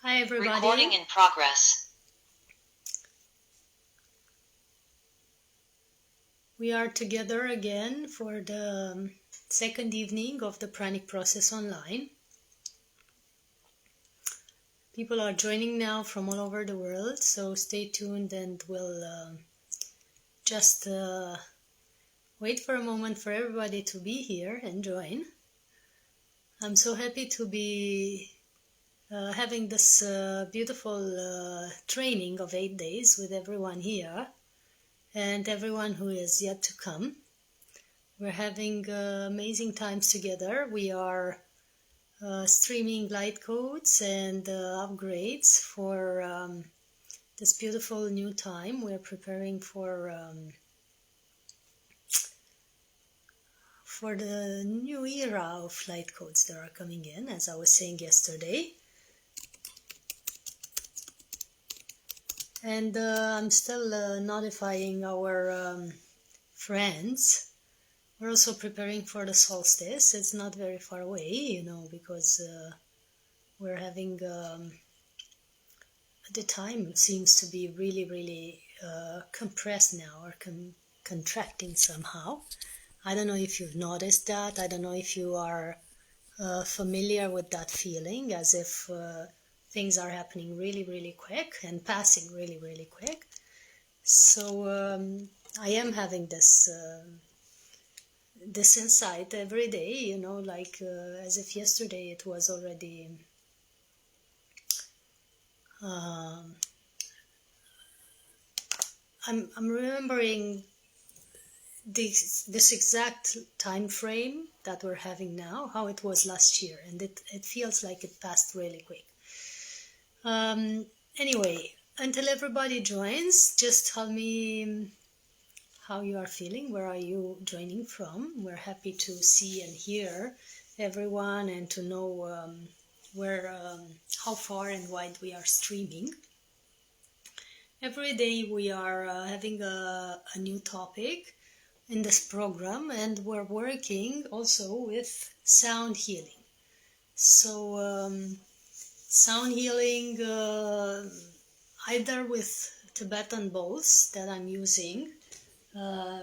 Hi everybody. Recording in progress. We are together again for the second evening of the Pranic Process Online. People are joining now from all over the world, so stay tuned and we'll just wait for a moment for everybody to be here and join. I'm so happy to be having this beautiful training of 8 days with everyone here and everyone who is yet to come. We're having amazing times together. We are streaming light codes and upgrades for this beautiful new time. We're preparing for the new era of light codes that are coming in, as I was saying yesterday. And I'm still notifying our friends. We're also preparing for the solstice. It's not very far away, because we're having the time seems to be really, really compressed now, or contracting somehow. I don't know if you've noticed that. I don't know if you are familiar with that feeling, as if things are happening really, really quick and passing really, really quick. So I am having this insight every day, like as if yesterday it was already I'm remembering this exact time frame that we're having now, how it was last year, and it feels like it passed really quick. Anyway, until everybody joins, just tell me how you are feeling. Where are you joining from? We're happy to see and hear everyone and to know how far and wide we are streaming. Every day we are having a new topic in this program, and we're working also with sound healing. So sound healing either with Tibetan bowls that I'm using.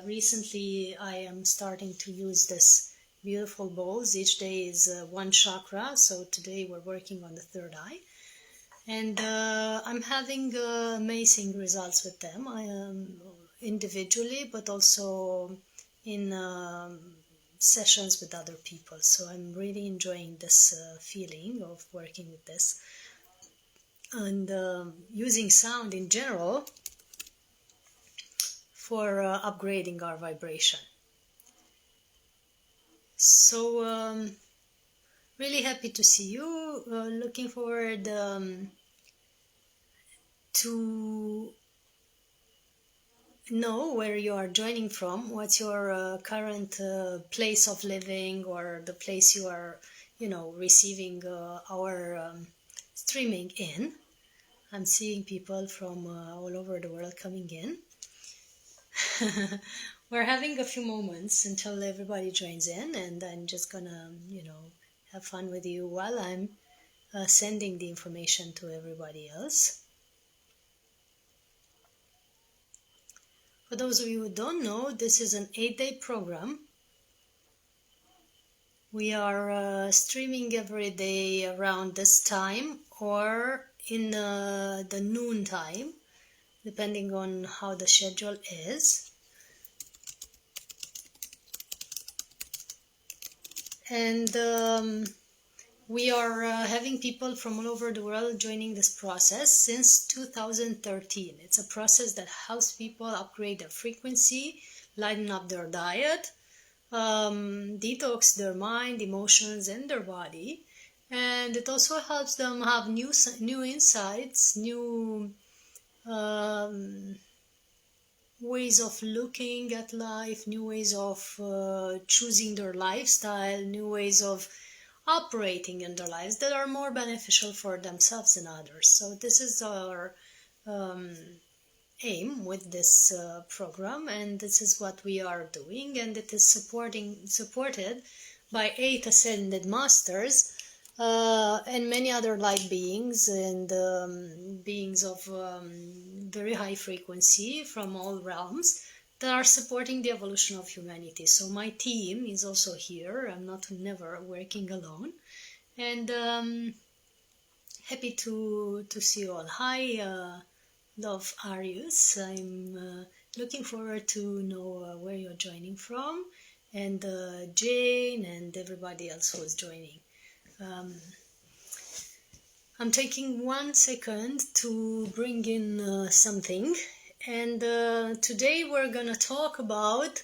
Recently I am starting to use this beautiful bowls. Each day is one chakra, so today we're working on the third eye, and I'm having amazing results with them. I am individually, but also in sessions with other people. So I'm really enjoying this feeling of working with this and using sound in general for upgrading our vibration. So really happy to see you. Looking forward to know where you are joining from. What's your current place of living, or the place you are, receiving our streaming in. I'm seeing people from all over the world coming in. We're having a few moments until everybody joins in, and I'm just gonna, have fun with you while I'm sending the information to everybody else. For those of you who don't know, this is an 8-day program. We are streaming every day around this time or in the noon time, depending on how the schedule is. And we are having people from all over the world joining this process since 2013. It's a process that helps people upgrade their frequency, lighten up their diet, detox their mind, emotions, and their body. And it also helps them have new insights, new ways of looking at life, new ways of choosing their lifestyle, new ways of operating in their lives that are more beneficial for themselves and others. So this is our aim with this program, and this is what we are doing, and it is supported by 8 ascended masters and many other light beings and beings of very high frequency from all realms that are supporting the evolution of humanity. So my team is also here. I'm not never working alone, and happy to see you all. Hi, love Arius. I'm looking forward to know where you're joining from, and Jane and everybody else who is joining. I'm taking 1 second to bring in something, and today we're gonna talk about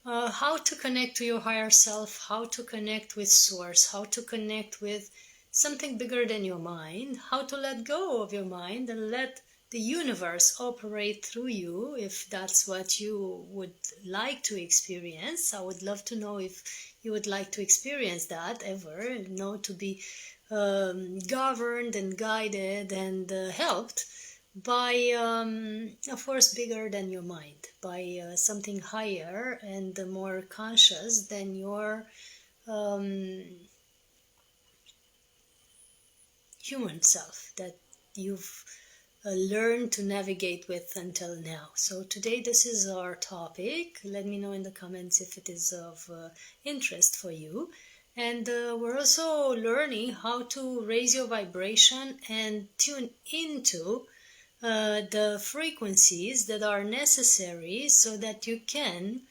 how to connect to your higher self, how to connect with source, how to connect with something bigger than your mind, how to let go of your mind and let the universe operate through you, if that's what you would like to experience. I would love to know if you would like to experience that ever, to be governed and guided and helped by a force bigger than your mind, by something higher and more conscious than your human self that you've learned to navigate with until now. So today this is our topic. Let me know in the comments if it is of interest for you. And we're also learning how to raise your vibration and tune into the frequencies that are necessary so that you can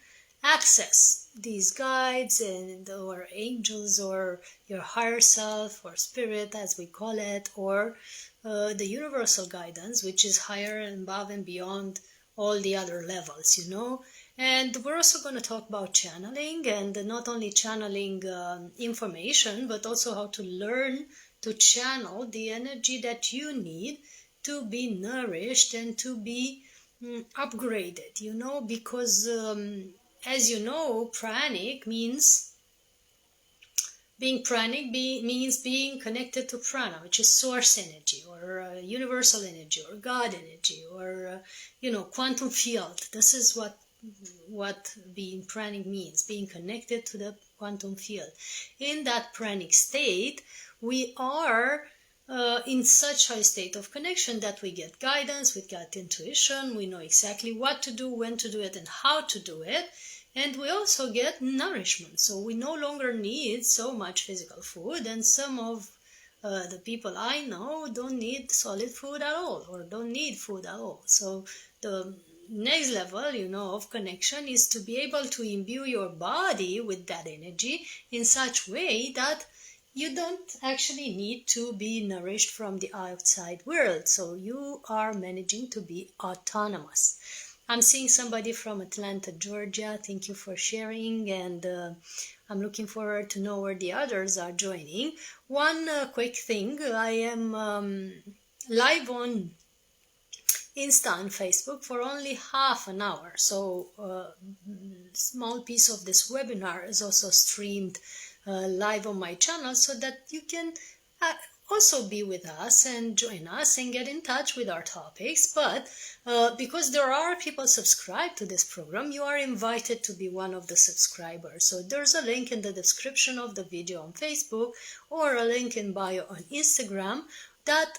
access these guides and or angels or your higher self or spirit, as we call it, or the universal guidance, which is higher and above and beyond all the other levels, And we're also going to talk about channeling, and not only channeling information, but also how to learn to channel the energy that you need to be nourished and to be upgraded, because as you know, pranic means means being connected to prana, which is source energy or universal energy or God energy or quantum field. This is what being pranic means, being connected to the quantum field. In that pranic state, we are in such high state of connection that we get guidance, we get intuition, we know exactly what to do, when to do it, and how to do it. And we also get nourishment. So we no longer need so much physical food, and some of the people I know don't need solid food at all, or don't need food at all. So the next level, of connection is to be able to imbue your body with that energy in such way that you don't actually need to be nourished from the outside world. So you are managing to be autonomous. I'm seeing somebody from Atlanta, Georgia. Thank you for sharing, and I'm looking forward to know where the others are joining. One quick thing, I am live on Insta and Facebook for only half an hour. So small piece of this webinar is also streamed live on my channel so that you can also be with us and join us and get in touch with our topics. But because there are people subscribed to this program, you are invited to be one of the subscribers. So there's a link in the description of the video on Facebook or a link in bio on Instagram that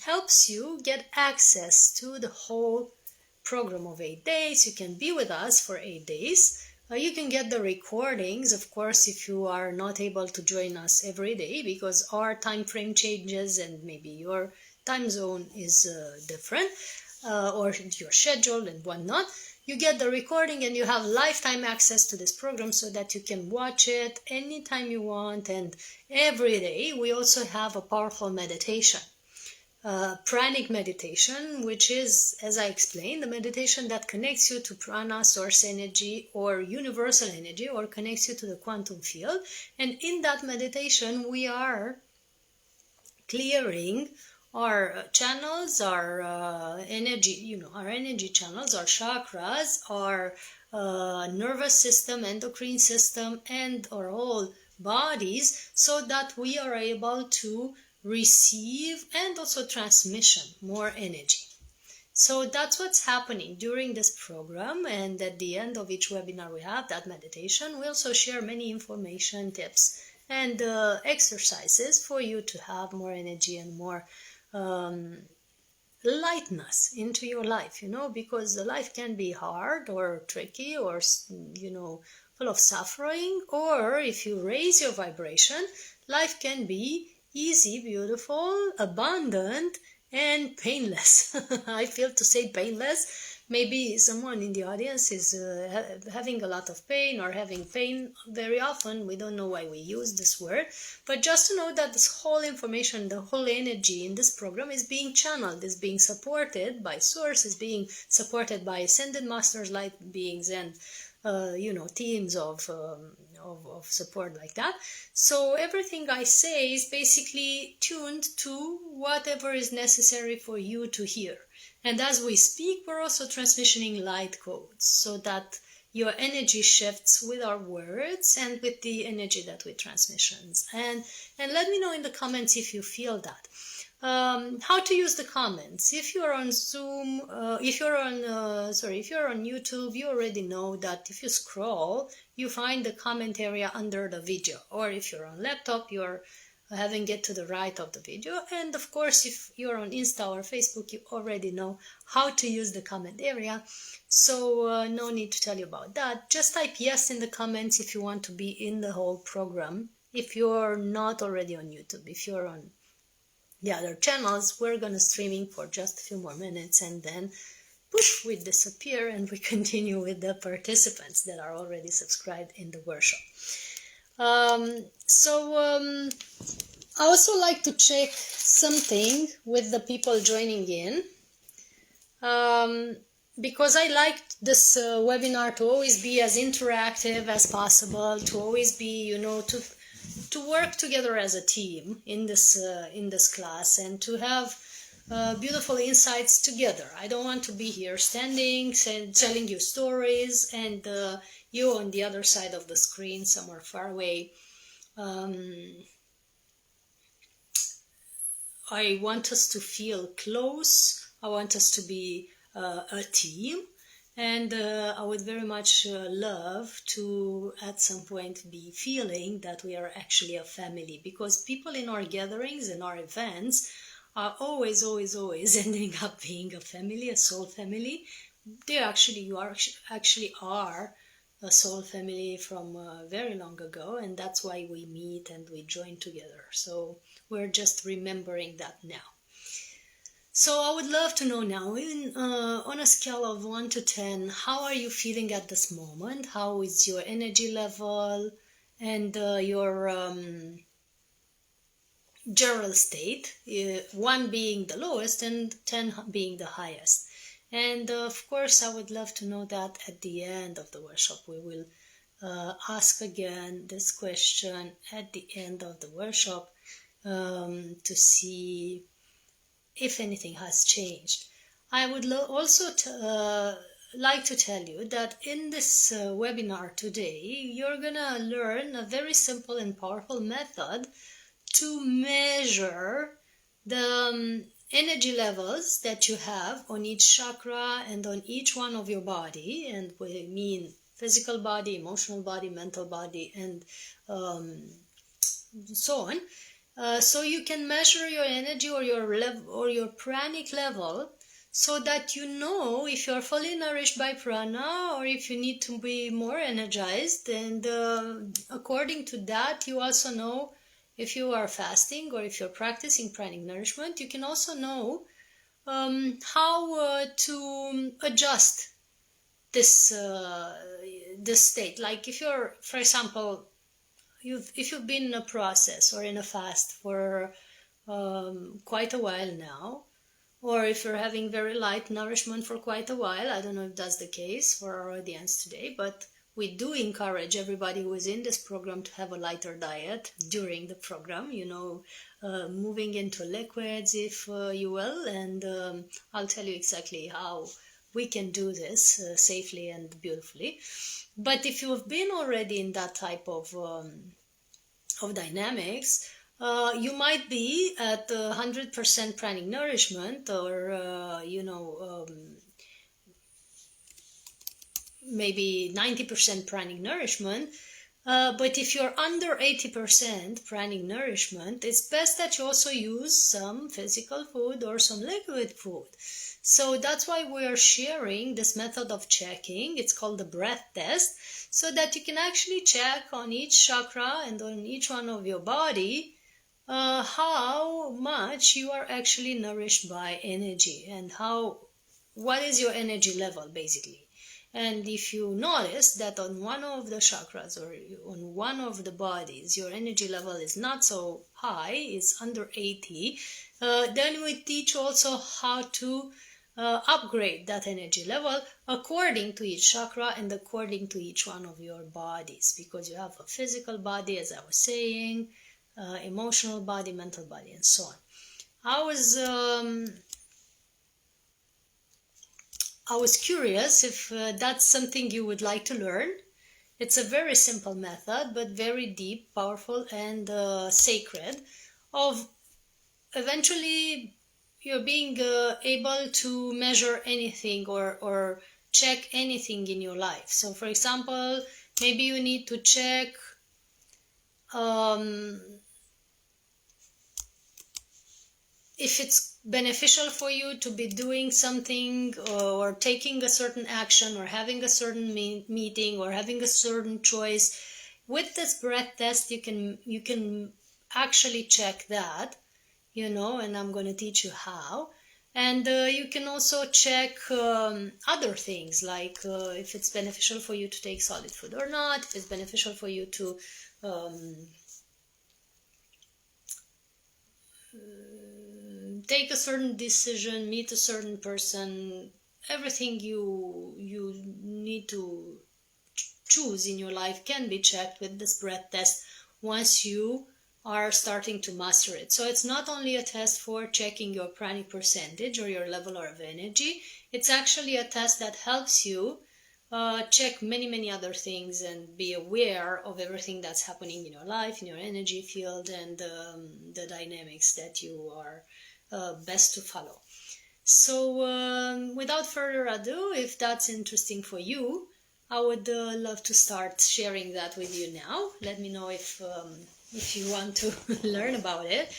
helps you get access to the whole program of 8 days. You can be with us for 8 days. You can get the recordings, of course, if you are not able to join us every day, because our time frame changes and maybe your time zone is different, or your schedule and whatnot. You get the recording and you have lifetime access to this program so that you can watch it anytime you want. And every day we also have a powerful meditation. Pranic meditation, which is, as I explained, the meditation that connects you to prana, source energy, or universal energy, or connects you to the quantum field. And in that meditation, we are clearing our channels, our energy, our energy channels, our chakras, our nervous system, endocrine system, and our whole bodies, so that we are able to receive and also transmission more energy. So that's what's happening during this program, and at the end of each webinar we have that meditation. We also share many information, tips, and exercises for you to have more energy and more lightness into your life, because the life can be hard or tricky or, full of suffering. Or if you raise your vibration, life can be easy, beautiful, abundant, and painless. I feel to say painless. Maybe someone in the audience is having a lot of pain or having pain very often. We don't know why we use this word, but just to know that this whole information, the whole energy in this program is being channeled, is being supported by source, is being supported by ascended masters, light beings, and teams of support like that. So everything I say is basically tuned to whatever is necessary for you to hear. And as we speak, we're also transmissioning light codes so that your energy shifts with our words and with the energy that we transmissions. And let me know in the comments if you feel that. How to use the comments. If you're on Zoom, if you're on YouTube, you already know that if you scroll, you find the comment area under the video. Or if you're on laptop, you're having it to the right of the video. And of course, if you're on Insta or Facebook, you already know how to use the comment area. So no need to tell you about that. Just type yes in the comments if you want to be in the whole program. If you're not already on YouTube, if you're on the other channels, we're gonna streaming for just a few more minutes, and then poof, we disappear and we continue with the participants that are already subscribed in the workshop. I also like to check something with the people joining in, because I like this webinar to always be as interactive as possible, to always be, to work together as a team in this class, and to have beautiful insights together. I don't want to be here standing and telling you stories and you on the other side of the screen somewhere far away. I want us to feel close. I want us to be a team. And I would very much love to, at some point, be feeling that we are actually a family. Because people in our gatherings and our events are always ending up being a family, a soul family. You actually are a soul family from very long ago, and that's why we meet and we join together. So we're just remembering that now. So I would love to know now, on a scale of 1 to 10, how are you feeling at this moment? How is your energy level and your general state? 1 being the lowest and 10 being the highest. And of course, I would love to know that at the end of the workshop. We will ask again this question at the end of the workshop to see if anything has changed. I would also like to tell you that in this webinar today, you're gonna learn a very simple and powerful method to measure the energy levels that you have on each chakra and on each one of your body, and we mean physical body, emotional body, mental body, and so on. So you can measure your energy or your level or your pranic level, so that you know if you're fully nourished by prana or if you need to be more energized. And according to that, you also know if you are fasting or if you're practicing pranic nourishment. You can also know how to adjust this state. Like if you're, for example, if you've been in a process or in a fast for quite a while now, or if you're having very light nourishment for quite a while. I don't know if that's the case for our audience today, but we do encourage everybody who is in this program to have a lighter diet during the program, moving into liquids, if you will. And I'll tell you exactly how we can do this safely and beautifully. But if you've been already in that type of dynamics, you might be at 100% pranic nourishment, or maybe 90% pranic nourishment, But if you're under 80% pranic nourishment, it's best that you also use some physical food or some liquid food. So that's why we are sharing this method of checking. It's called the breath test, so that you can actually check on each chakra and on each one of your body how much you are actually nourished by energy, and what is your energy level basically. And if you notice that on one of the chakras or on one of the bodies your energy level is not so high, it's under 80, then we teach also how to upgrade that energy level according to each chakra and according to each one of your bodies, because you have a physical body, as I was saying, emotional body, mental body, and so on. I was curious if that's something you would like to learn. It's a very simple method, but very deep, powerful, and sacred, of eventually you're being able to measure anything or check anything in your life. So for example, maybe you need to check if it's beneficial for you to be doing something or taking a certain action or having a certain meeting or having a certain choice. With this breath test you can actually check that, and I'm going to teach you how. And you can also check other things, like if it's beneficial for you to take solid food or not, if it's beneficial for you to take a certain decision, meet a certain person. Everything you need to choose in your life can be checked with this breath test once you are starting to master it. So it's not only a test for checking your pranic percentage or your level of energy, it's actually a test that helps you check many other things and be aware of everything that's happening in your life, in your energy field, and the dynamics that you are best to follow. So without further ado, if that's interesting for you, I would love to start sharing that with you now. Let me know if you want to learn about it.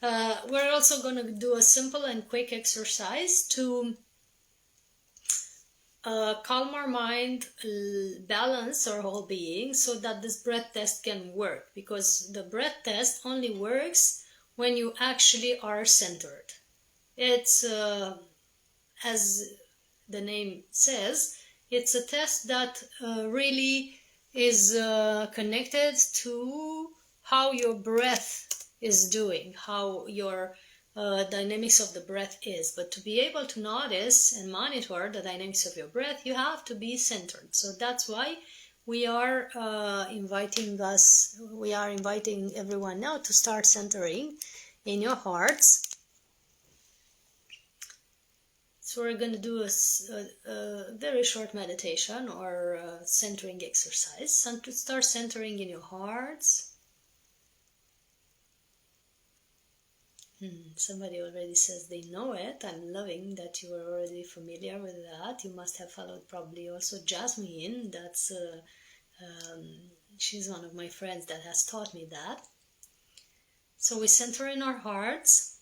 We're also going to do a simple and quick exercise to calm our mind, balance our whole being, so that this breath test can work. Because the breath test only works when you actually are centered. It's, as the name says, it's a test that really is connected to how your breath is doing, how your dynamics of the breath is. But to be able to notice and monitor the dynamics of your breath, you have to be centered. So that's why we are inviting everyone now to start centering in your hearts. So we're going to do a very short meditation or centering exercise. Start centering in your hearts. Somebody already says they know it. I'm loving that you are already familiar with that. You must have followed probably also Jasmine. That's she's one of my friends that has taught me that. So we center in our hearts.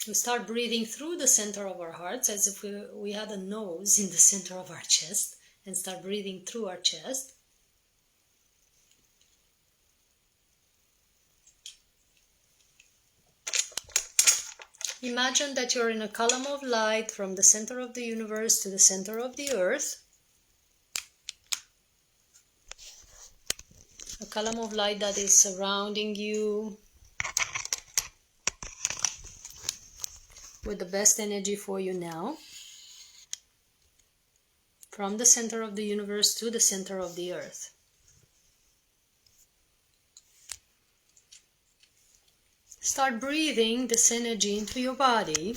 We start breathing through the center of our hearts as if we had a nose in the center of our chest, and start breathing through our chest. Imagine that you're in a column of light from the center of the universe to the center of the earth. A column of light that is surrounding you with the best energy for you now. From the center of the universe to the center of the earth. Start breathing this energy into your body.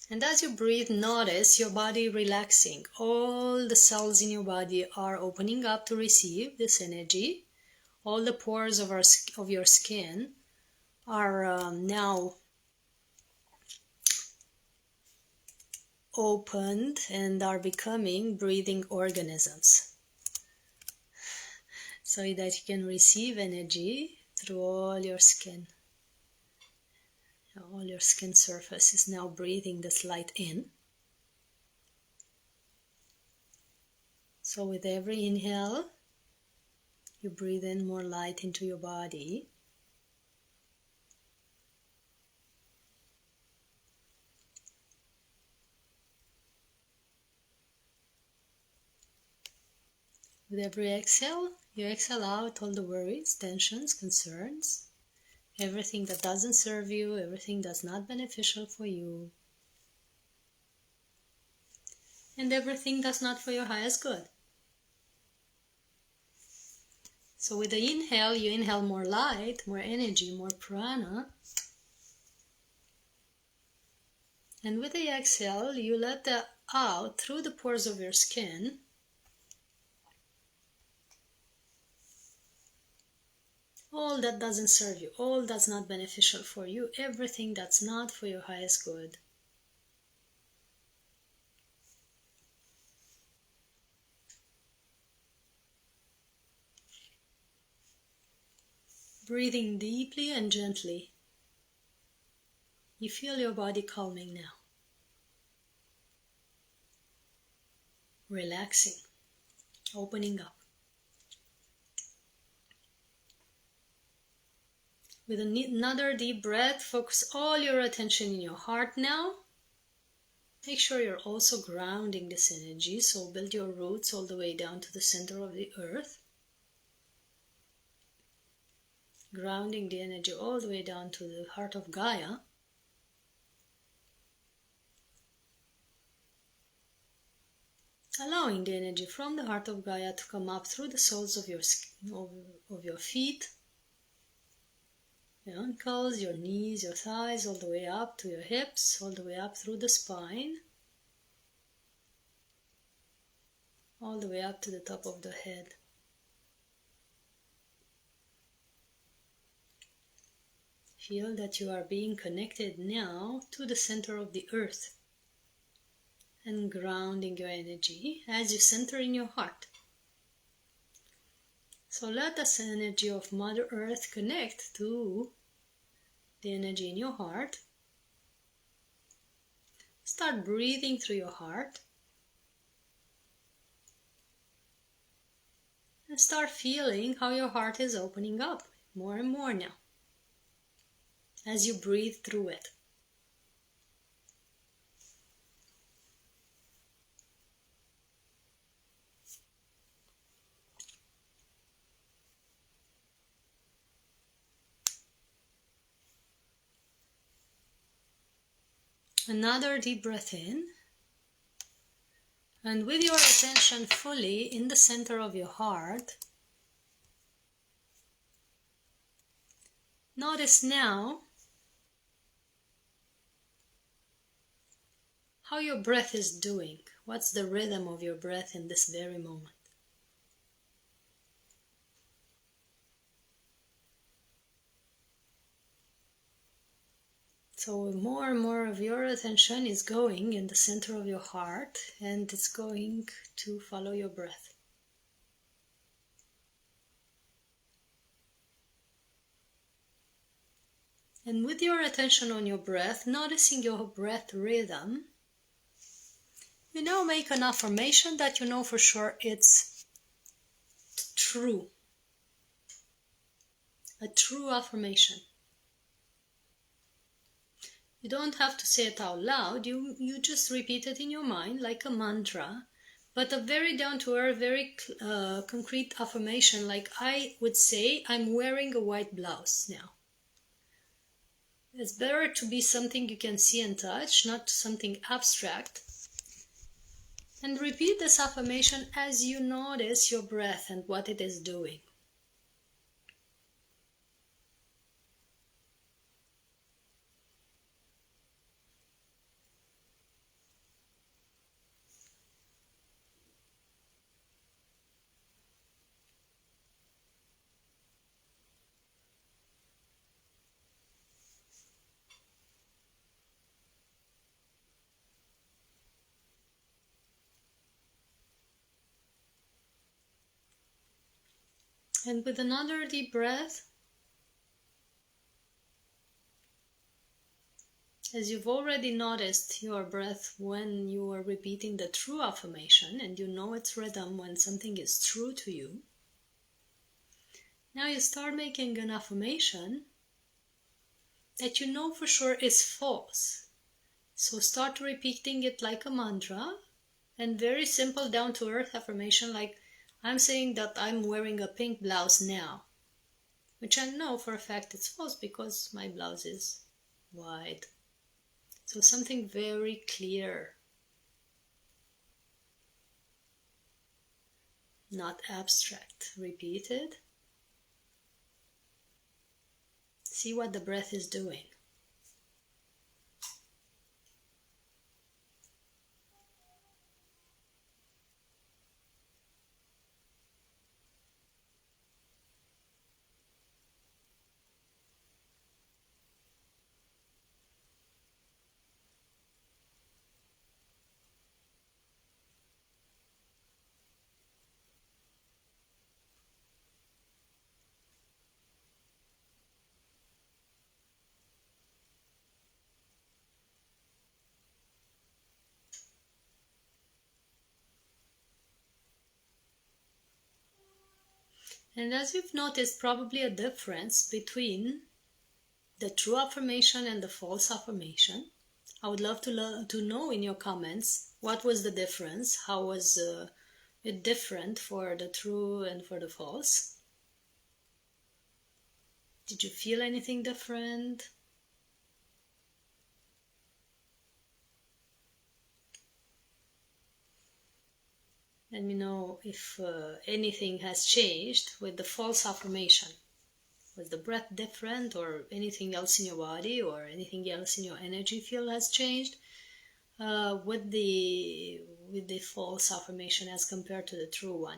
And as you breathe, notice your body relaxing. All the cells in your body are opening up to receive this energy. All the pores of your skin are now opened and are becoming breathing organisms, so that you can receive energy through all your skin. All your skin surface is now breathing this light in. So with every inhale, you breathe in more light into your body. With every exhale, you exhale out all the worries, tensions, concerns, everything that doesn't serve you, everything that's not beneficial for you, and everything that's not for your highest good. So with the inhale, you inhale more light, more energy, more prana. And with the exhale, you let that out through the pores of your skin. All that doesn't serve you, all that's not beneficial for you, everything that's not for your highest good. Breathing deeply and gently. You feel your body calming now. Relaxing, opening up. With another deep breath, focus all your attention in your heart now. Make sure you're also grounding this energy, so build your roots all the way down to the center of the earth. Grounding the energy all the way down to the heart of Gaia. Allowing the energy from the heart of Gaia to come up through the soles of your feet, your ankles, your knees, your thighs, all the way up to your hips, all the way up through the spine, all the way up to the top of the head. Feel that you are being connected now to the center of the earth and grounding your energy as you center in your heart. So let this energy of Mother Earth connect to the energy in your heart. Start breathing through your heart. And start feeling how your heart is opening up more and more now as you breathe through it. Another deep breath in. And with your attention fully in the center of your heart, notice now how your breath is doing. What's the rhythm of your breath in this very moment? So more and more of your attention is going in the center of your heart, and it's going to follow your breath. And with your attention on your breath, noticing your breath rhythm, you now make an affirmation that you know for sure it's true. A true affirmation. You don't have to say it out loud, you just repeat it in your mind like a mantra, but a very down-to-earth, very concrete affirmation, like I would say, I'm wearing a white blouse now. It's better to be something you can see and touch, not something abstract. And repeat this affirmation as you notice your breath and what it is doing. And with another deep breath, as you've already noticed your breath when you are repeating the true affirmation, and you know its rhythm when something is true to you, now you start making an affirmation that you know for sure is false. So start repeating it like a mantra, and very simple down to earth affirmation like, I'm saying that I'm wearing a pink blouse now, which I know for a fact it's false because my blouse is white. So something very clear, not abstract. Repeat it. See what the breath is doing. And as you've noticed, probably a difference between the true affirmation and the false affirmation. I would love to know in your comments what was the difference, how was it different for the true and for the false. Did you feel anything different? Let me know if anything has changed with the false affirmation. Was the breath different, or anything else in your body, or anything else in your energy field has changed with the false affirmation as compared to the true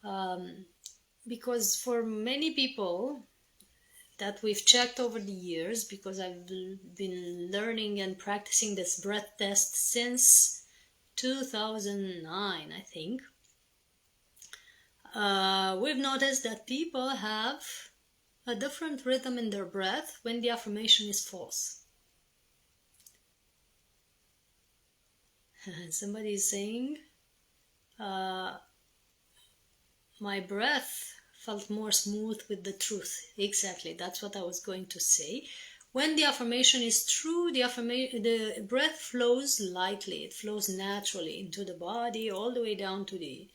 one? Because for many people that we've checked over the years, because I've been learning and practicing this breath test since 2009, I think, we've noticed that people have a different rhythm in their breath when the affirmation is false. Somebody is saying, my breath felt more smooth with the truth. Exactly, that's what I was going to say. When the affirmation is true, the breath flows lightly. It flows naturally into the body, all the way down to the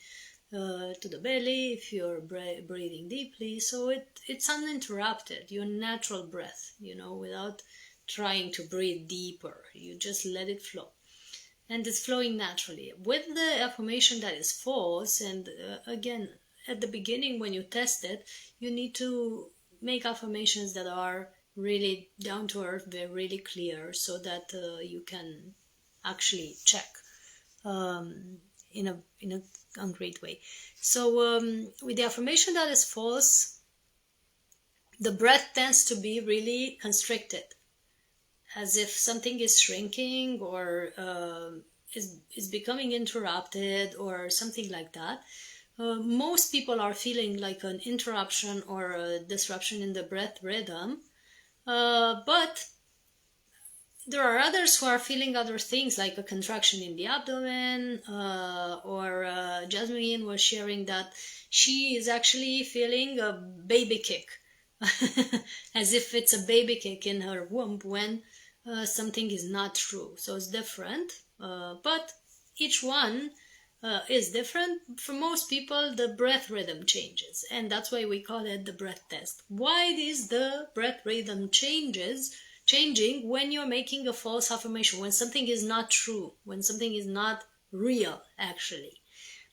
belly if you're breathing deeply. So it's uninterrupted, your natural breath, without trying to breathe deeper. You just let it flow. And it's flowing naturally. With the affirmation that is false, and again, at the beginning when you test it, you need to make affirmations that are really down to earth, they're really clear, so that you can actually check in a concrete way. So with the affirmation that is false, the breath tends to be really constricted, as if something is shrinking or is becoming interrupted or something like that. Most people are feeling like an interruption or a disruption in the breath rhythm, but there are others who are feeling other things, like a contraction in the abdomen, or Jasmine was sharing that she is actually feeling a baby kick, as if it's a baby kick in her womb when something is not true. So it's different, but each one is different. For most people, the breath rhythm changes, and that's why we call it the breath test. Why is the breath rhythm changing when you're making a false affirmation, when something is not true, when something is not real, actually?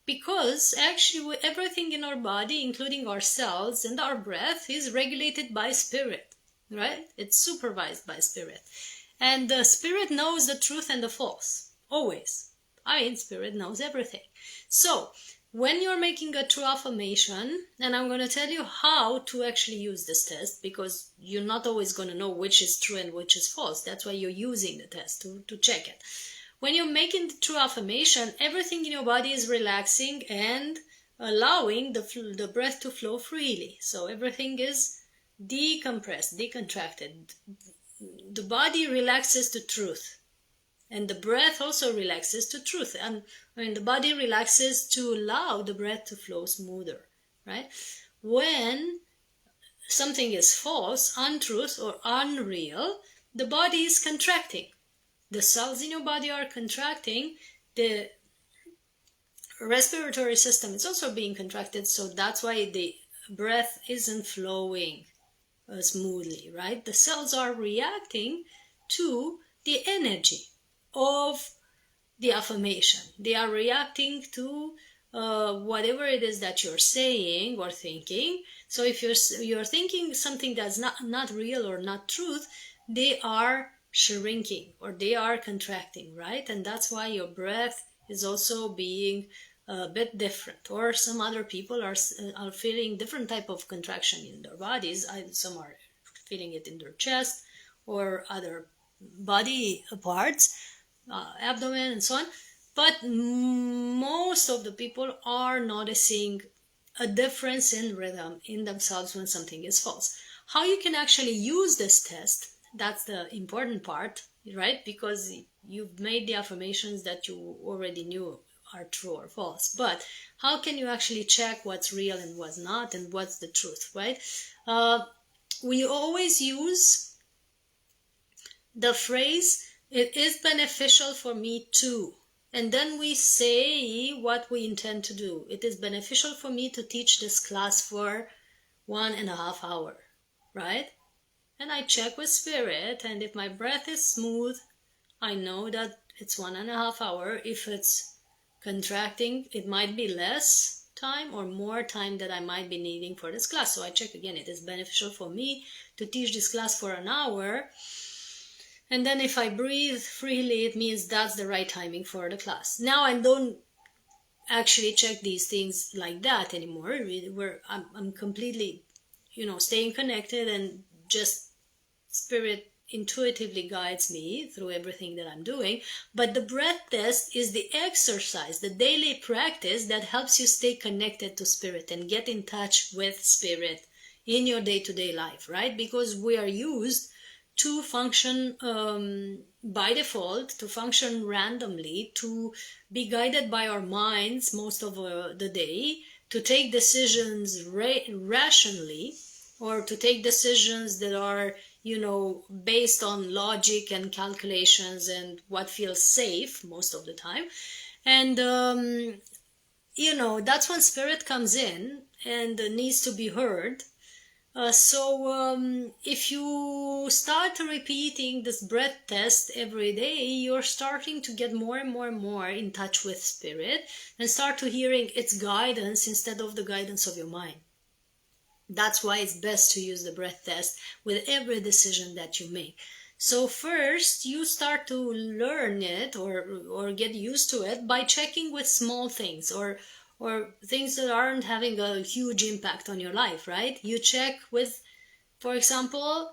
Because actually everything in our body, including our cells and our breath, is regulated by spirit, right? It's supervised by spirit. And the spirit knows the truth and the false, always. Spirit knows everything. So when you're making a true affirmation, and I'm going to tell you how to actually use this test, because you're not always going to know which is true and which is false. That's why you're using the test to check it. When you're making the true affirmation, everything in your body is relaxing and allowing the breath to flow freely. So everything is decompressed, decontracted. The body relaxes to truth, and the breath also relaxes to truth. And when the body relaxes to allow the breath to flow smoother, right? When something is false, untruth, or unreal, the body is contracting. The cells in your body are contracting. The respiratory system is also being contracted, so that's why the breath isn't flowing smoothly, right? The cells are reacting to the energy of the affirmation. They are reacting to whatever it is that you're saying or thinking. So if you're thinking something that's not real or not truth, they are shrinking or they are contracting, right? And that's why your breath is also being a bit different. Or some other people are feeling different type of contraction in their bodies. Some are feeling it in their chest or other body parts, abdomen and so on. But most of the people are noticing a difference in rhythm in themselves when something is false. How you can actually use this test, that's the important part, right? Because you've made the affirmations that you already knew are true or false. But how can you actually check what's real and what's not and what's the truth, right? We always use the phrase, it is beneficial for me too. And then we say what we intend to do. It is beneficial for me to teach this class for 1.5 hours, right? And I check with spirit, and if my breath is smooth, I know that it's 1.5 hours. If it's contracting, it might be less time or more time that I might be needing for this class. So I check again, it is beneficial for me to teach this class for an hour. And then if I breathe freely, it means that's the right timing for the class. Now I don't actually check these things like that anymore. I'm completely, staying connected, and just spirit intuitively guides me through everything that I'm doing. But the breath test is the exercise, the daily practice that helps you stay connected to spirit and get in touch with spirit in your day-to-day life, right? Because we are used to function by default, to function randomly, to be guided by our minds most of the day, to take decisions rationally, or to take decisions that are, based on logic and calculations and what feels safe most of the time. And, that's when spirit comes in and needs to be heard. So if you start repeating this breath test every day, you're starting to get more and more and more in touch with spirit and start to hearing its guidance instead of the guidance of your mind. That's why it's best to use the breath test with every decision that you make. So first, you start to learn it or get used to it by checking with small things or things that aren't having a huge impact on your life, right? You check with, for example,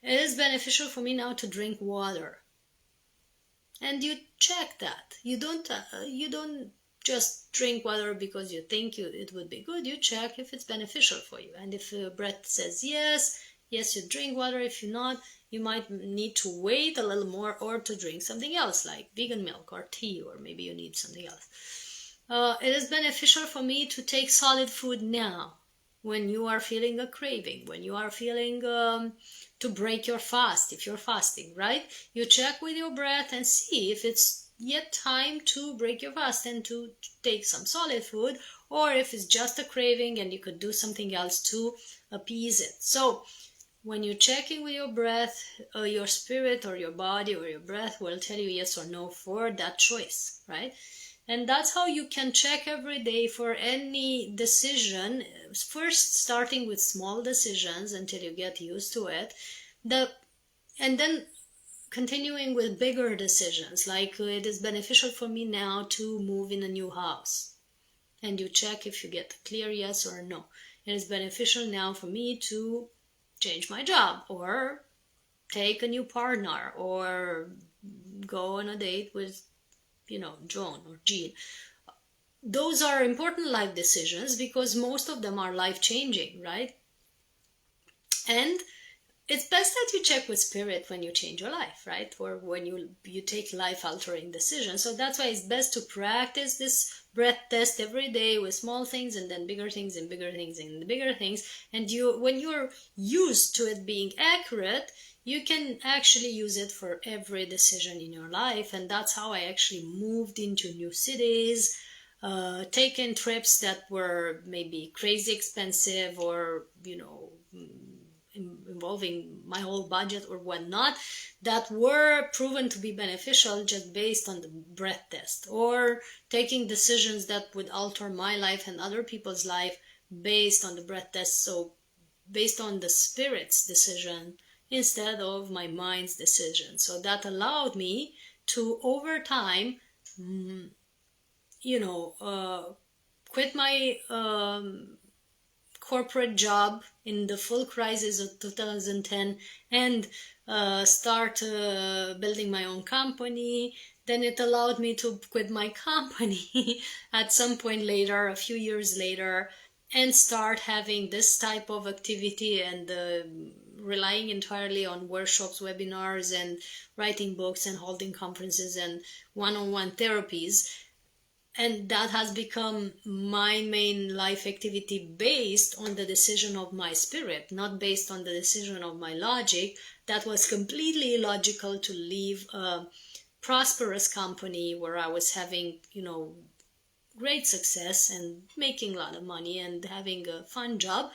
it is beneficial for me now to drink water. And you check that. You don't just drink water because you think it would be good. You check if it's beneficial for you. And if your breath says yes, you drink water. If you're not, you might need to wait a little more or to drink something else like vegan milk or tea, or maybe you need something else. It is beneficial for me to take solid food now when you are feeling a craving, when you are feeling to break your fast, if you're fasting, right? You check with your breath and see if it's yet time to break your fast and to take some solid food, or if it's just a craving and you could do something else to appease it. So when you're checking with your breath, your spirit or your body or your breath will tell you yes or no for that choice, right? And that's how you can check every day for any decision, first starting with small decisions until you get used to it, and then continuing with bigger decisions, like it is beneficial for me now to move in a new house. And you check if you get a clear yes or no. It is beneficial now for me to change my job, or take a new partner, or go on a date with John or Jean. those are important life decisions because most of them are life changing, right? And it's best that you check with spirit when you change your life, right? Or when you take life altering decisions. So that's why it's best to practice this breath test every day with small things and then bigger things and bigger things and bigger things. And when you're used to it being accurate, you can actually use it for every decision in your life. And that's how I actually moved into new cities, taken trips that were maybe crazy expensive or, involving my whole budget or whatnot, that were proven to be beneficial just based on the breath test, or taking decisions that would alter my life and other people's life based on the breath test. So based on the spirit's decision instead of my mind's decision. So that allowed me to, over time, quit my corporate job in the full crisis of 2010 and start building my own company. Then it allowed me to quit my company at some point later, a few years later, and start having this type of activity and relying entirely on workshops, webinars, and writing books and holding conferences and one-on-one therapies. And that has become my main life activity based on the decision of my spirit, not based on the decision of my logic. That was completely illogical to leave a prosperous company where I was having, great success and making a lot of money and having a fun job,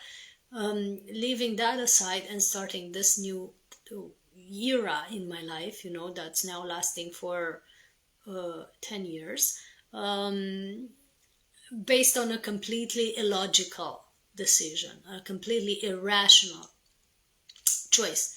leaving that aside and starting this new era in my life, that's now lasting for 10 years. Based on a completely illogical decision, a completely irrational choice.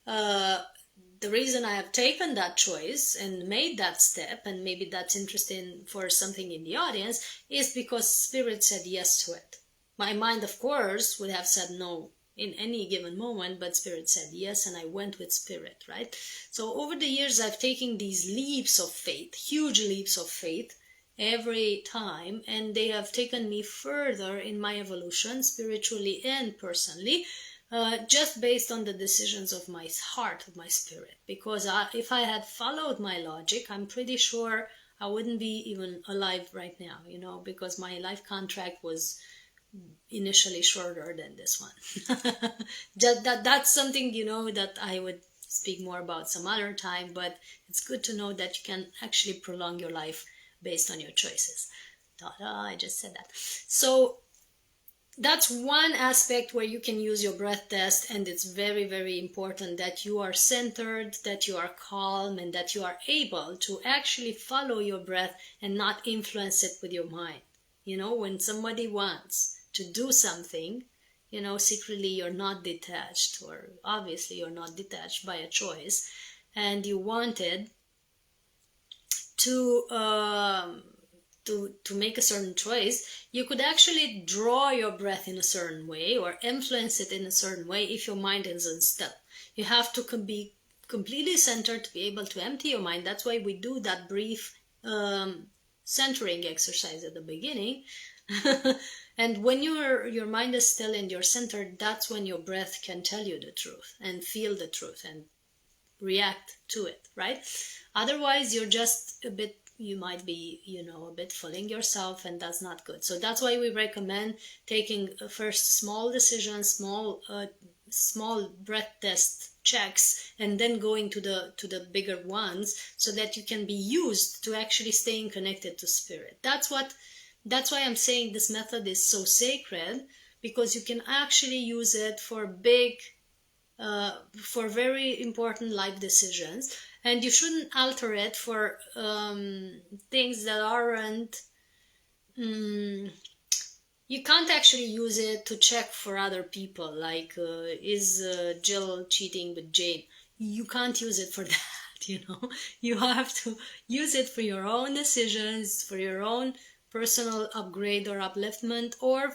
The reason I have taken that choice and made that step, and maybe that's interesting for something in the audience, is because Spirit said yes to it. My mind, of course, would have said no in any given moment, but Spirit said yes, and I went with Spirit, right? So over the years, I've taken these leaps of faith, huge leaps of faith, every time, and they have taken me further in my evolution, spiritually and personally, just based on the decisions of my heart, of my spirit. Because if I had followed my logic, I'm pretty sure I wouldn't be even alive right now, because my life contract was initially shorter than this one. That's something, that I would speak more about some other time, but it's good to know that you can actually prolong your life based on your choices. I just said that. So that's one aspect where you can use your breath test, and it's very, very important that you are centered, that you are calm, and that you are able to actually follow your breath and not influence it with your mind. When somebody wants to do something, secretly you're not detached, or obviously you're not detached by a choice, and you wanted to make a certain choice, you could actually draw your breath in a certain way or influence it in a certain way if your mind isn't still. You have to be completely centered to be able to empty your mind. That's why we do that brief centering exercise at the beginning. And when your mind is still and you're centered, that's when your breath can tell you the truth and feel the truth and react to it, right? Otherwise, you might be, a bit fooling yourself, and that's not good. So that's why we recommend taking first small decisions, small breath test checks, and then going to the bigger ones, so that you can be used to actually staying connected to spirit. That's why I'm saying this method is so sacred, because you can actually use it for very important life decisions, and you shouldn't alter it for things that aren't. You can't actually use it to check for other people, like is Jill cheating with Jane? You can't use it for that. You have to use it for your own decisions, for your own personal upgrade or upliftment, or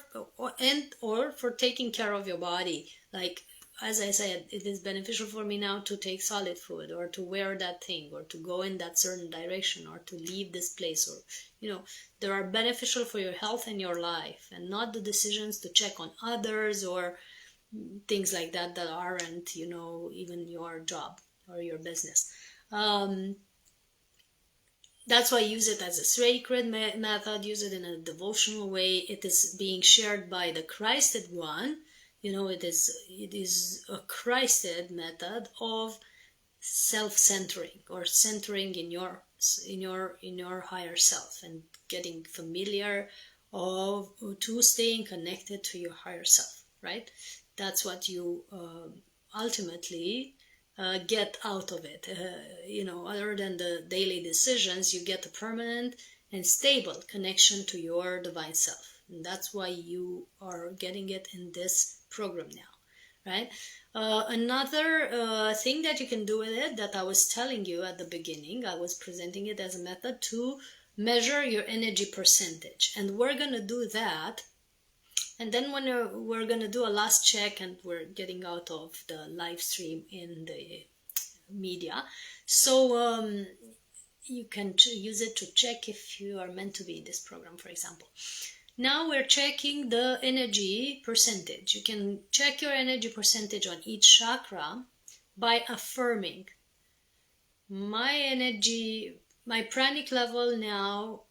for taking care of your body, like as I said, it is beneficial for me now to take solid food, or to wear that thing, or to go in that certain direction, or to leave this place, or there are beneficial for your health and your life, and not the decisions to check on others or things like that aren't even your job or your business. That's why I use it as a sacred method, use it in a devotional way. It is being shared by the Christed one. It is a Christed method of self-centering, or centering in your higher self, and getting familiar to staying connected to your higher self, right? That's what you ultimately get out of it. Other than the daily decisions, you get a permanent and stable connection to your divine self. And that's why you are getting it in this program now, right? Another thing that you can do with it, that I was telling you at the beginning, I was presenting it as a method to measure your energy percentage. And we're going to do that. And then when we're going to do a last check, and we're getting out of the live stream in the media. So you can use it to check if you are meant to be in this program, for example. Now we're checking the energy percentage. You can check your energy percentage on each chakra by affirming, my energy, my pranic level now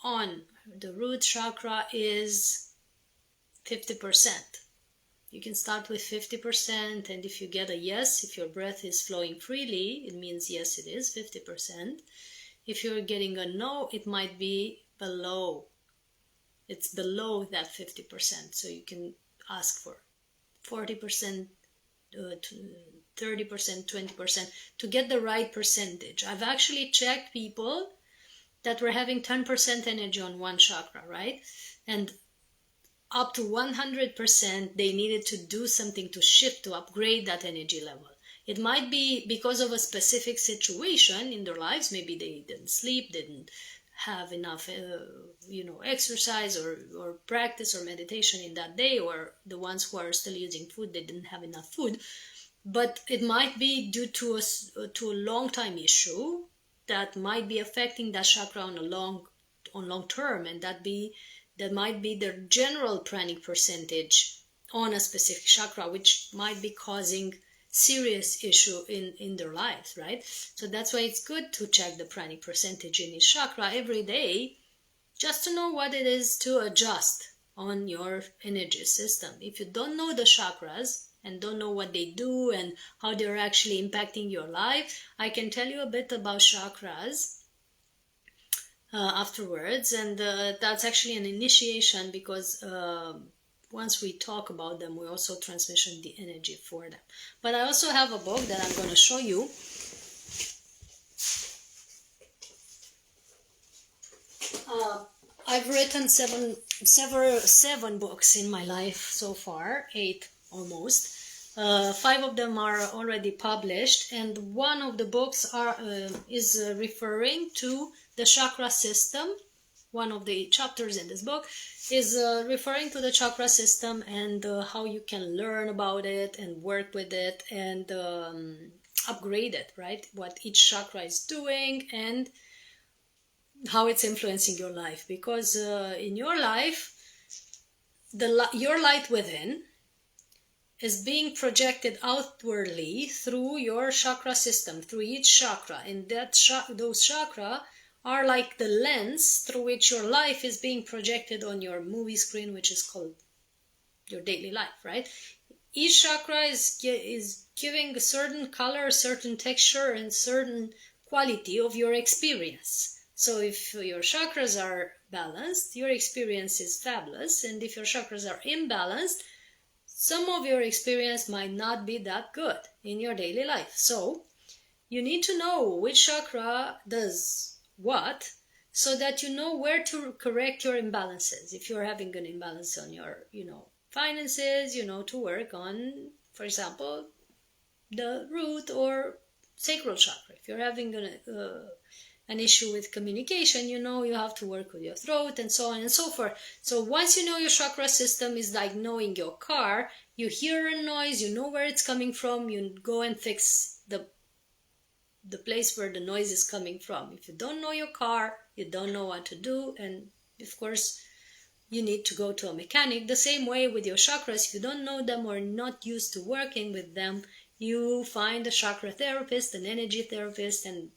on the root chakra is 50%. You can start with 50%, and if you get a yes, if your breath is flowing freely, it means yes, it is 50%. If you're getting a no, it might be below. It's below that 50%. So you can ask for 40%, 30%, 20% to get the right percentage. I've actually checked people that were having 10% energy on one chakra, right? And up to 100%, they needed to do something to shift, to upgrade that energy level. It might be because of a specific situation in their lives. Maybe they didn't sleep, didn't have enough exercise or practice or meditation in that day, or the ones who are still using food, they didn't have enough food. But it might be due to a long time issue that might be affecting that chakra on long term, and that might be their general pranic percentage on a specific chakra, which might be causing serious issue in their lives, right? So that's why it's good to check the pranic percentage in each chakra every day, just to know what it is to adjust on your energy system. If you don't know the chakras and don't know what they do and how they're actually impacting your life, I can tell you a bit about chakras afterwards, and that's actually an initiation, because once we talk about them, we also transition the energy for them. But I also have a book that I'm going to show you. I've written seven books in my life so far, 8 almost. 5 of them are already published, and one of the books is referring to the chakra system. One of the chapters in this book is referring to the chakra system, and how you can learn about it and work with it and upgrade it, right? What each chakra is doing and how it's influencing your life. Because in your life, your light within is being projected outwardly through your chakra system, through each chakra. And those chakra are like the lens through which your life is being projected on your movie screen, which is called your daily life, right? Each chakra is giving a certain color, a certain texture, and certain quality of your experience. So if your chakras are balanced, your experience is fabulous. And if your chakras are imbalanced, some of your experience might not be that good in your daily life. So you need to know which chakra does what, so that you know where to correct your imbalances. If you're having an imbalance on your finances, to work on, for example, the root or sacral chakra. If you're having an issue with communication, you know you have to work with your throat and so on and so forth. So once you know your chakra system is like knowing your car, you hear a noise, you know where it's coming from, you go and fix the place where the noise is coming from. If you don't know your car, you don't know what to do, and of course you need to go to a mechanic. The same way with your chakras, if you don't know them or not used to working with them, you find a chakra therapist, an energy therapist, and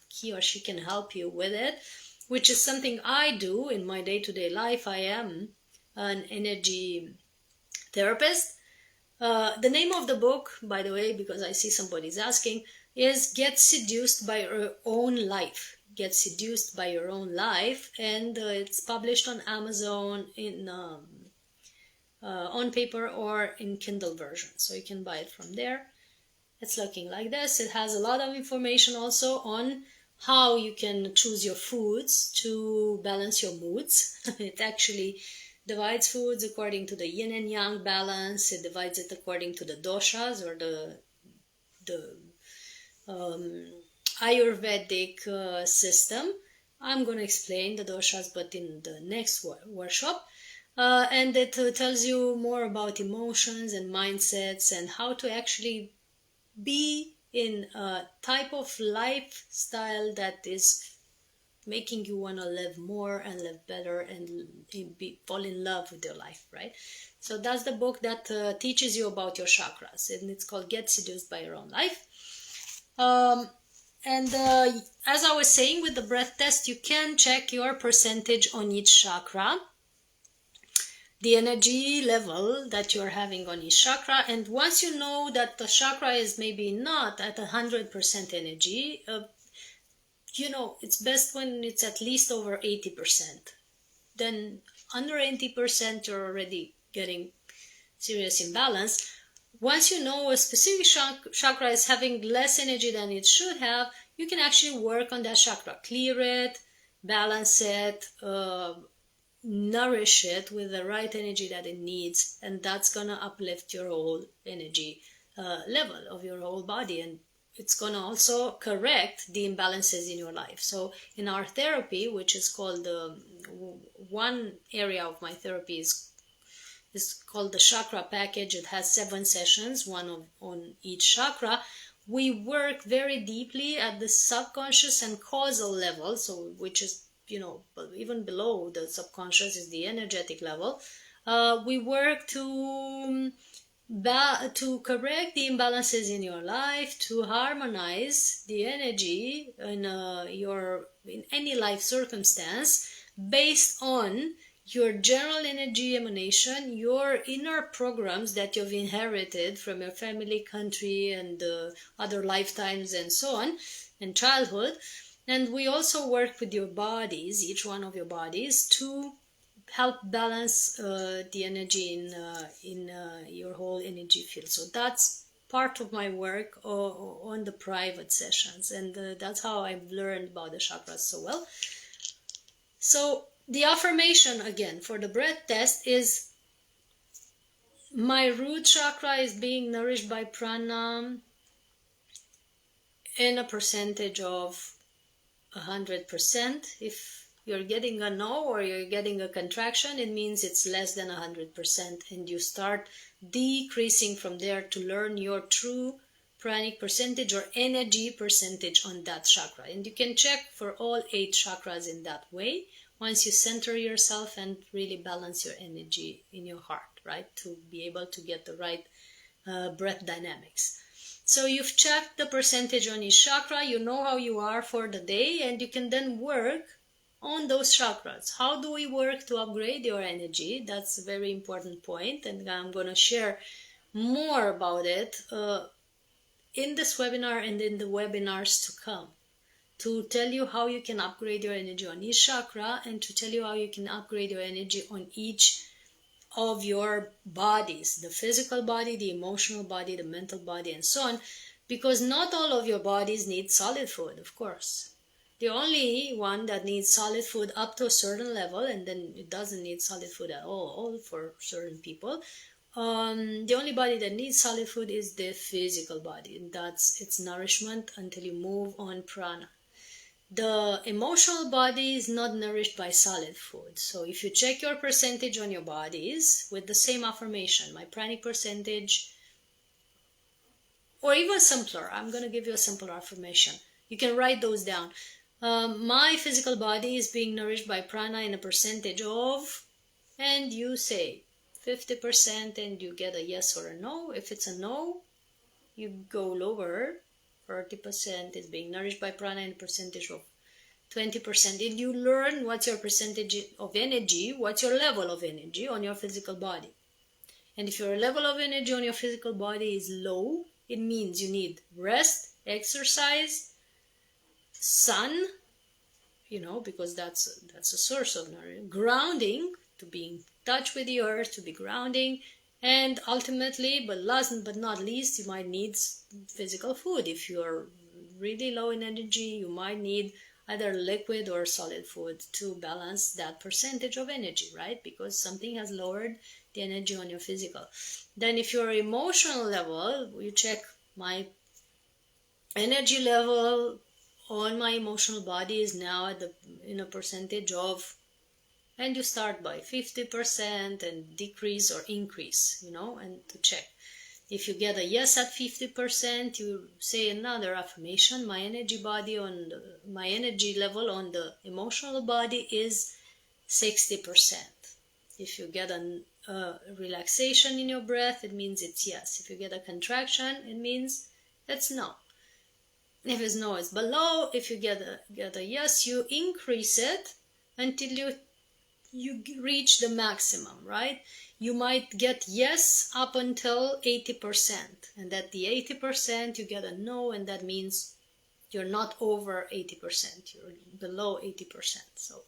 he or she can help you with it, which is something I do in my day-to-day life. I am an energy therapist. The name of the book, by the way, because I see somebody's asking, is Get Seduced by Your Own Life. Get Seduced by Your Own Life, and it's published on Amazon in on paper or in Kindle version, so you can buy it from there. It's looking like this. It has a lot of information also on how you can choose your foods to balance your moods. It actually divides foods according to the yin and yang balance. It divides it according to the doshas, or the Ayurvedic system. I'm going to explain the doshas, but in the next workshop. And it tells you more about emotions and mindsets and how to actually be in a type of lifestyle that is making you want to live more and live better and fall in love with your life, right? So that's the book that teaches you about your chakras, and it's called Get Seduced by Your Own Life. As I was saying, with the breath test, you can check your percentage on each chakra, the energy level that you're having on each chakra. And once you know that the chakra is maybe not at 100% energy, it's best when it's at least over 80%. Then under 80%, you're already getting serious imbalance. Once you know a specific chakra is having less energy than it should have, you can actually work on that chakra, clear it, balance it, nourish it with the right energy that it needs, and that's gonna uplift your whole energy level of your whole body, and it's gonna also correct the imbalances in your life. So in our therapy, which is called one area of my therapy is called the chakra package. It has 7 sessions, on each chakra. We work very deeply at the subconscious and causal level, so which is even below the subconscious is the energetic level. We work to correct the imbalances in your life, to harmonize the energy in any life circumstance based on your general energy emanation, your inner programs that you've inherited from your family, country, and other lifetimes and so on, and childhood. And we also work with your bodies, each one of your bodies, to help balance the energy in your whole energy field. So that's part of my work on the private sessions, and that's how I've learned about the chakras so well. So the affirmation again for the breath test is: my root chakra is being nourished by prana in a percentage of 100%. If you're getting a no or you're getting a contraction, it means it's less than 100%, and you start decreasing from there to learn your true pranic percentage or energy percentage on that chakra. And you can check for all 8 chakras in that way once you center yourself and really balance your energy in your heart, right, to be able to get the right breath dynamics. So you've checked the percentage on each chakra, you know how you are for the day, and you can then work on those chakras. How do we work to upgrade your energy? That's a very important point, and I'm going to share more about it in this webinar and in the webinars to come, to tell you how you can upgrade your energy on each chakra, and to tell you how you can upgrade your energy on each of your bodies, the physical body, the emotional body, the mental body, and so on, because not all of your bodies need solid food, of course. The only one that needs solid food up to a certain level, and then it doesn't need solid food at all for certain people. The only body that needs solid food is the physical body, and that's its nourishment until you move on prana. the emotional body is not nourished by solid food. So if you check your percentage on your bodies with the same affirmation, my pranic percentage, or even simpler, I'm going to give you a simpler affirmation. You can write those down. My physical body is being nourished by prana in a percentage of, and you say 50%, and you get a yes or a no. If it's a no, you go lower. 40% is being nourished by prana in a percentage of 20%. And you learn what's your percentage of energy, what's your level of energy on your physical body. And if your level of energy on your physical body is low, it means you need rest, exercise, sun, because that's a source of nourishment, grounding, to be in touch with the earth, to be grounding, and ultimately, but last but not least, you might need physical food. If you're really low in energy, you might need either liquid or solid food to balance that percentage of energy, right? Because something has lowered the energy on your physical. Then if your emotional level, you check my energy level on my emotional body is now at in a percentage of, and you start by 50% and decrease or increase, and to check. If you get a yes at 50%, you say another affirmation. My energy level on the emotional body is 60%. If you get a relaxation in your breath, it means it's yes. If you get a contraction, it means it's no. If it's no, it's below. If you get a yes, you increase it until you reach the maximum, right? You might get yes up until 80%, and at the 80% you get a no, and that means you're not over 80%, you're below 80%. So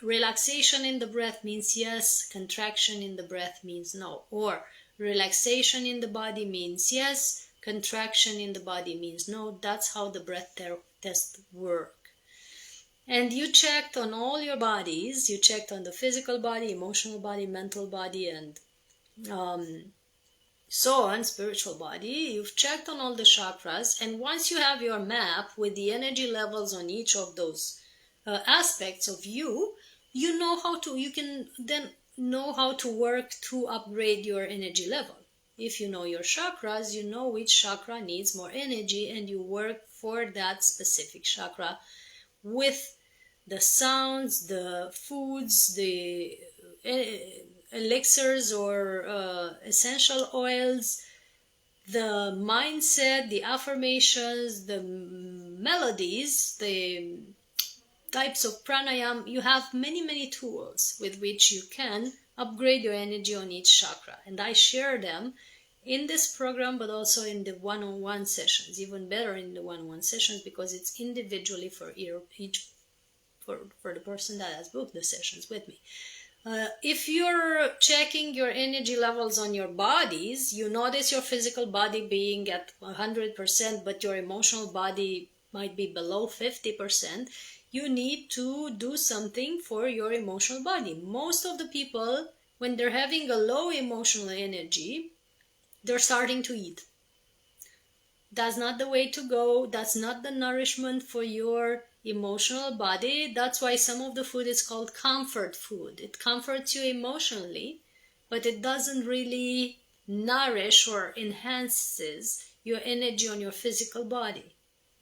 relaxation in the breath means yes, contraction in the breath means no, or relaxation in the body means yes, contraction in the body means no. That's how the breath test works. And you checked on all your bodies. You checked on the physical body, emotional body, mental body, and so on, spiritual body. You've checked on all the chakras. And once you have your map with the energy levels on each of those aspects of you, you can then know how to work to upgrade your energy level. If you know your chakras, you know which chakra needs more energy, and you work for that specific chakra with the sounds, the foods, the elixirs or essential oils, the mindset, the affirmations, the melodies, the types of pranayam. You have many tools with which you can upgrade your energy on each chakra, and I share them in this program, but also in the one-on-one sessions, even better in the one-on-one sessions, because it's individually for each for the person that has booked the sessions with me. If you're checking your energy levels on your bodies, you notice your physical body being at 100%, but your emotional body might be below 50%, you need to do something for your emotional body. Most of the people, when they're having a low emotional energy, they're starting to eat. That's not the way to go. That's not the nourishment for your emotional body. That's why some of the food is called comfort food. It comforts you emotionally, but it doesn't really nourish or enhances your energy on your physical body.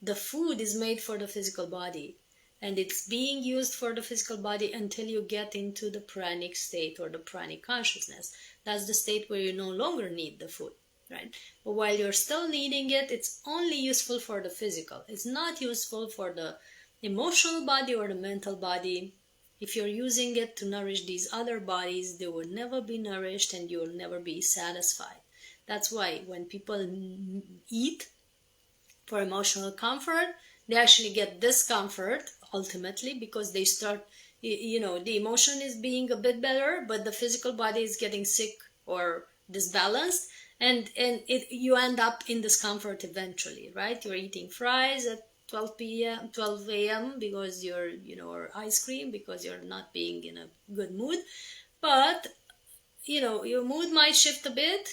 The food is made for the physical body, and it's being used for the physical body until you get into the pranic state or the pranic consciousness. That's the state where you no longer need the food. Right? But while you're still needing it, it's only useful for the physical. It's not useful for the emotional body or the mental body. If you're using it to nourish these other bodies, they will never be nourished and you will never be satisfied. That's why when people eat for emotional comfort, they actually get discomfort ultimately, because they start, the emotion is being a bit better, but the physical body is getting sick or disbalanced. And you end up in discomfort eventually, right? You're eating fries at 12 a.m. because you're, or ice cream because you're not being in a good mood. But, your mood might shift a bit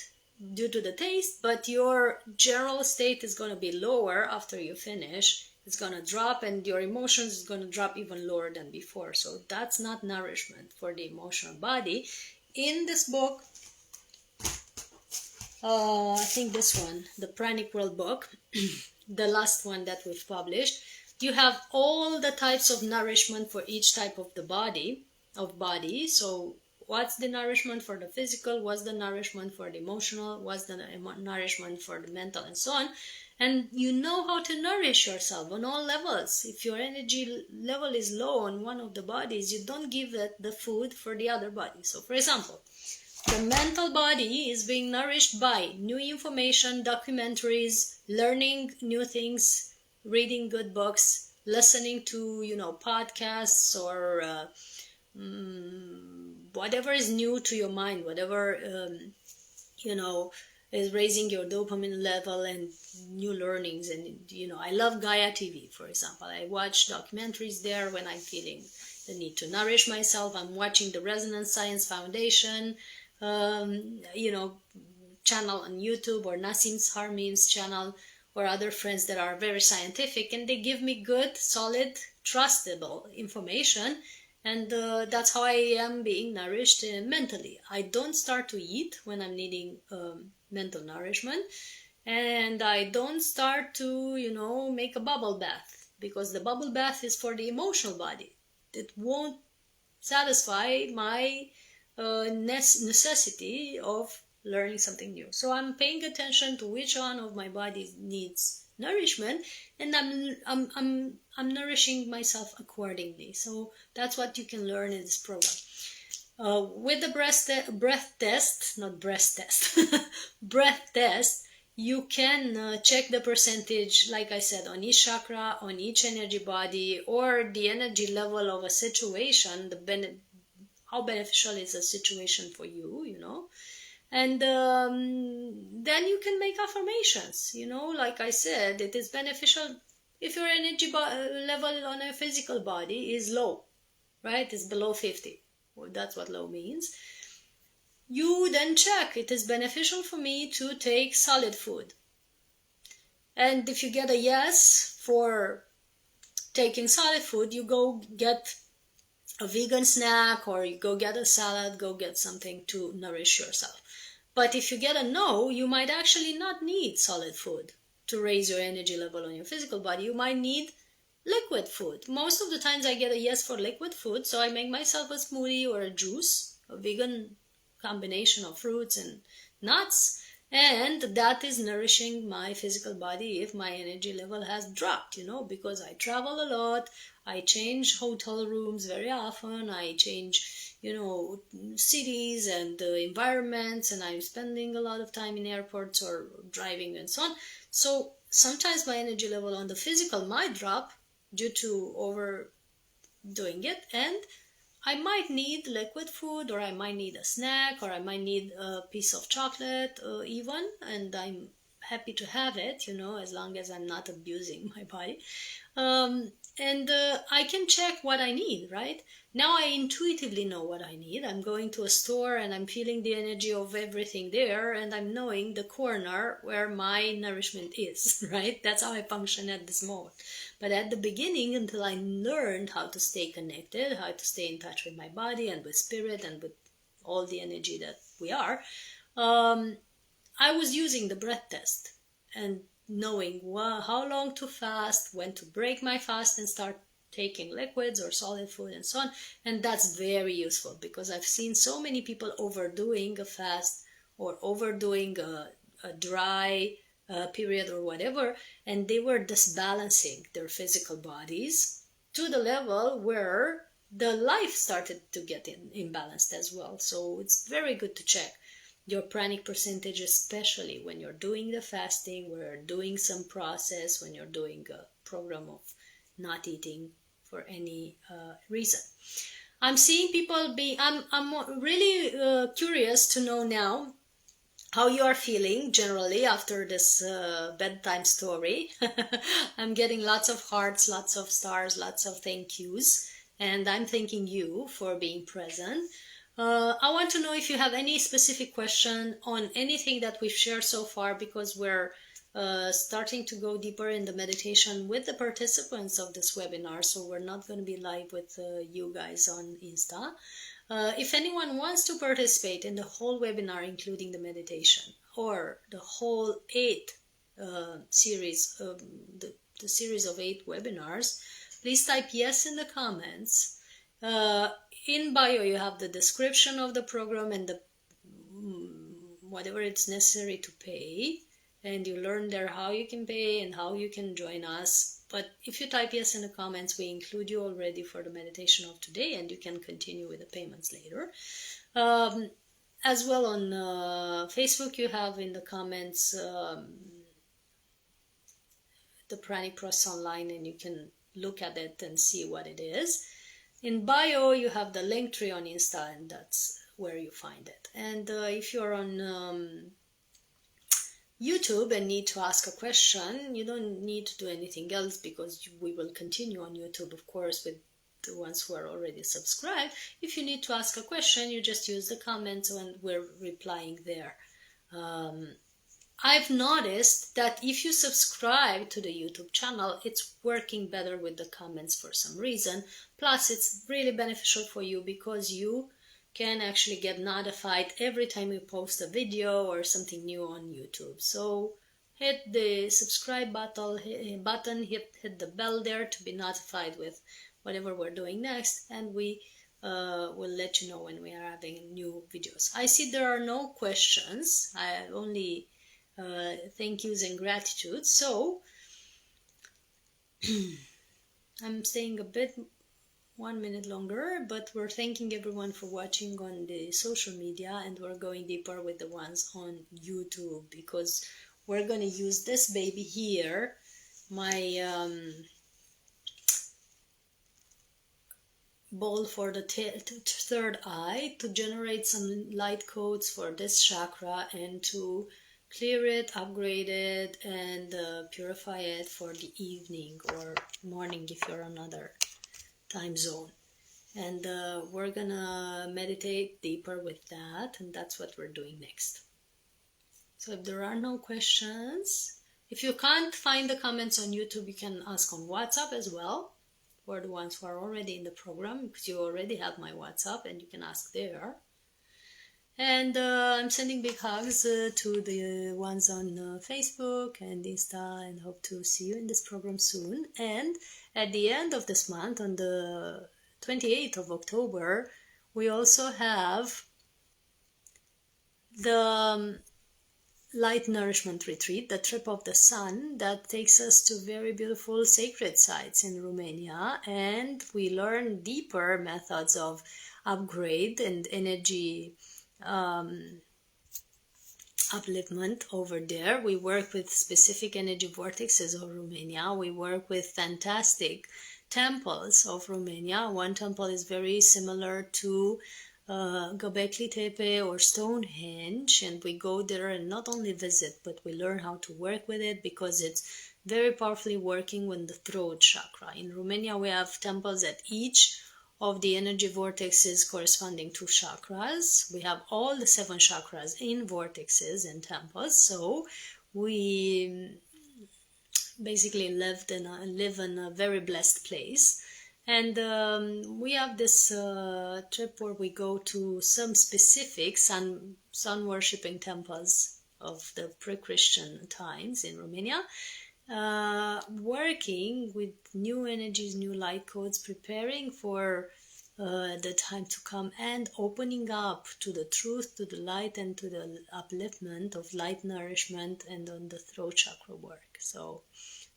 due to the taste, but your general state is going to be lower after you finish It's going to drop, and your emotions is going to drop even lower than before. So that's not nourishment for the emotional body. In this book, I think this one, the Pranic World book, the last one that we've published, you have all the types of nourishment for each type of the body, So what's the nourishment for the physical, what's the nourishment for the emotional, what's the nourishment for the mental, and so on. And you know how to nourish yourself on all levels. If your energy level is low on one of the bodies, you don't give it the food for the other body. So for example, the mental body is being nourished by new information, documentaries, learning new things, reading good books, listening to, podcasts, or whatever is new to your mind, whatever, is raising your dopamine level and new learnings. And, I love Gaia TV, for example. I watch documentaries there when I'm feeling the need to nourish myself. I'm watching the Resonance Science Foundation, channel on YouTube, or Nassim Harmeem's channel, or other friends that are very scientific, and they give me good, solid, trustable information. And that's how I am being nourished mentally. I don't start to eat when I'm needing mental nourishment, and I don't start to, make a bubble bath, because the bubble bath is for the emotional body. It won't satisfy my necessity of learning something new. So I'm paying attention to which one of my body needs nourishment, and I'm nourishing myself accordingly. So that's what you can learn in this program. With the breath test, you can check the percentage, like I said, on each chakra, on each energy body, or the energy level of a situation, how beneficial is a situation for you, and then you can make affirmations, like I said, it is beneficial if your energy level on a physical body is low, right? It's below 50. Well, that's what low means. You then check, it is beneficial for me to take solid food. And if you get a yes for taking solid food, you go get a vegan snack, or you go get a salad, go get something to nourish yourself. But if you get a no, you might actually not need solid food to raise your energy level on your physical body. You might need liquid food. Most of the times I get a yes for liquid food, so I make myself a smoothie or a juice, a vegan combination of fruits and nuts, and that is nourishing my physical body if my energy level has dropped, because I travel a lot, I change hotel rooms very often, I change, cities and environments, and I'm spending a lot of time in airports or driving and so on. So sometimes my energy level on the physical might drop due to overdoing it, and I might need liquid food, or I might need a snack, or I might need a piece of chocolate even, and I'm happy to have it, as long as I'm not abusing my body. And I can check what I need, right? Now I intuitively know what I need. I'm going to a store and I'm feeling the energy of everything there, and I'm knowing the corner where my nourishment is, right? That's how I function at this moment. But at the beginning, until I learned how to stay connected, how to stay in touch with my body and with spirit and with all the energy that we are, I was using the breath test and knowing how long to fast, when to break my fast and start taking liquids or solid food and so on. And that's very useful, because I've seen so many people overdoing a fast or overdoing a dry period or whatever, and they were disbalancing their physical bodies to the level where the life started to get imbalanced as well. So it's very good to check your pranic percentage, especially when you're doing the fasting, when you're doing some process, when you're doing a program of not eating for any reason. I'm seeing people I'm really curious to know now how you are feeling generally after this bedtime story. I'm getting lots of hearts, lots of stars, lots of thank yous, and I'm thanking you for being present. I want to know if you have any specific question on anything that we've shared so far, because we're starting to go deeper in the meditation with the participants of this webinar. So we're not going to be live with you guys on Insta. If anyone wants to participate in the whole webinar, including the meditation, or the whole 8 series, the series of 8 webinars, please type yes in the comments. In bio, you have the description of the program and the whatever it's necessary to pay, and you learn there how you can pay and how you can join us. But if you type yes in the comments, we include you already for the meditation of today, and you can continue with the payments later. As well on Facebook, you have in the comments the Pranic Process Online, and you can look at it and see what it is. In bio, you have the Linktree on Insta, and that's where you find it. And if you're on YouTube and need to ask a question, you don't need to do anything else, because we will continue on YouTube, of course, with the ones who are already subscribed. If you need to ask a question, you just use the comments and we're replying there. I've noticed that if you subscribe to the YouTube channel, it's working better with the comments for some reason. Plus, it's really beneficial for you because you can actually get notified every time you post a video or something new on YouTube. So hit the subscribe button, hit the bell there to be notified with whatever we're doing next, and we will let you know when we are having new videos. I see there are no questions, I only thank yous and gratitude. So I'm staying a bit 1 minute longer, but we're thanking everyone for watching on the social media, and we're going deeper with the ones on YouTube, because we're going to use this baby here, my bowl for the third eye, to generate some light codes for this chakra and to clear it, upgrade it, and purify it for the evening or morning if you're another time zone. And we're gonna meditate deeper with that, and that's what we're doing next. So if there are no questions, if you can't find the comments on YouTube, you can ask on WhatsApp as well, for the ones who are already in the program, because you already have my WhatsApp and you can ask there. And I'm sending big hugs to the ones on Facebook and Insta, and hope to see you in this program soon. And at the end of this month, on the 28th of October, we also have the Light Nourishment Retreat, the Trip of the Sun, that takes us to very beautiful sacred sites in Romania, and we learn deeper methods of upgrade and energy upliftment over there. We work with specific energy vortexes of Romania. We work with fantastic temples of Romania. One temple is very similar to Göbekli Tepe or Stonehenge, and we go there and not only visit, but we learn how to work with it, because it's very powerfully working with the throat chakra. In Romania, we have temples at each of the energy vortexes corresponding to chakras. We have all the 7 chakras in vortexes and temples, so we basically live in a very blessed place. And we have this trip where we go to some specific sun worshipping temples of the pre-Christian times in Romania, working with new energies, new light codes, preparing for the time to come, and opening up to the truth, to the light, and to the upliftment of light nourishment and on the throat chakra work. So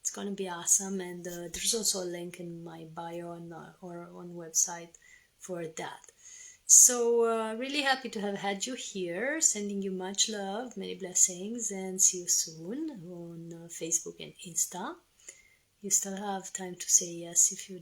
it's going to be awesome, and there's also a link in my bio or on website for that. So really happy to have had you here, sending you much love, many blessings, and see you soon on Facebook and Insta. You still have time to say yes if you